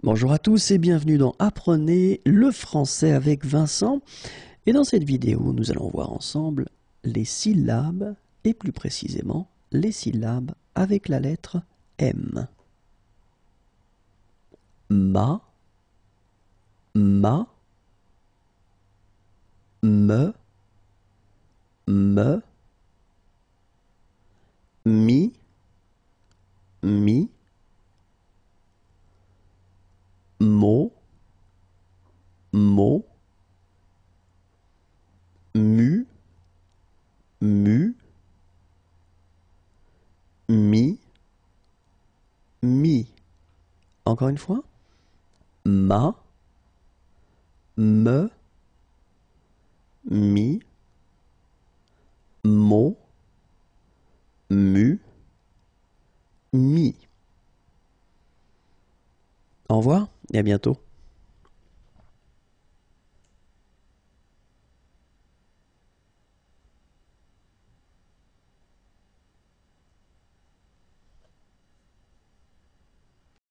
Bonjour à tous et bienvenue dans Apprenez le français avec Vincent. Et dans cette vidéo, nous allons voir ensemble les syllabes et plus précisément les syllabes avec la lettre M. Ma, me, mi, mo, mu, mi. Encore une fois. Ma, me, mi, mo, mi. Au revoir et à bientôt.